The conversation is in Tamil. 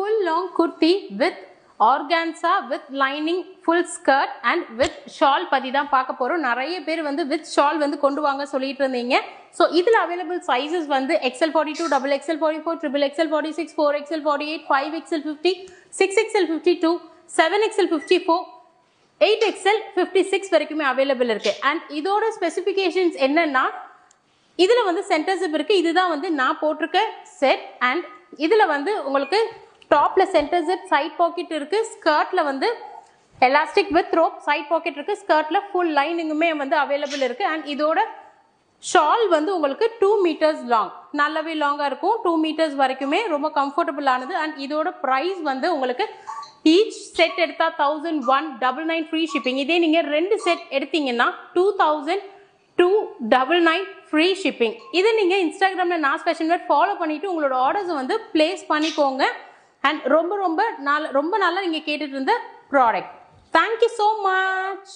full long kurti with organza with lining full skirt and with shawl பத்தி தான் பார்க்க போறோம். நிறைய பேர் வந்து with shawl வந்து கொண்டு வாங்க சொல்லிட்டு இருந்தீங்க. ஸோ இதில் அவைலபிள் சைஸஸ் வந்து XL42, XXL44, XXL 46, 4XL 48, 5XL 50, 6XL 52, 7XL 54, 8XL 56 வரைக்குமே அவைலபிள் இருக்கு. அண்ட் இதோட ஸ்பெசிஃபிகேஷன்ஸ் என்னன்னா, இதில் வந்து சென்டர் ஜிப் இருக்கு. இதுதான் வந்து நான் போட்டிருக்க செட். அண்ட் இதில் வந்து உங்களுக்கு டாப்ல சென்டர் ஜிப், சைட் பாக்கெட் இருக்கு. ஸ்கர்ட்ல வந்து elastic with rope, side pocket இருக்கு. ஸ்கர்ட்ல ஃபுல் லைனிங்குமே வந்து அவைலபிள் இருக்கு. அண்ட் இதோட ஷால் வந்து உங்களுக்கு 2 meters லாங், நல்லாவே லாங்கா இருக்கும். 2 meters வரைக்குமே ரொம்ப கம்ஃபர்டபுள் ஆனது. அண்ட் இதோட ப்ரைஸ் வந்து உங்களுக்கு ஈச் செட் எடுத்தா 1199 ஃப்ரீ ஷிப்பிங். இதே நீங்க 2 செட் எடுத்தீங்கன்னா 2299 ஃப்ரீ ஷிப்பிங். இதை நீங்க இன்ஸ்டாகிராம்ல நாஸ் ஃபேஷன் வேர் ஃபாலோ பண்ணிட்டு உங்களோட ஆர்டர்ஸ் வந்து பிளேஸ் பண்ணிக்கோங்க. அண்ட் ரொம்ப நல்லா நீங்க கேட்டுட்டு இருந்த ப்ராடக்ட். Thank you so much.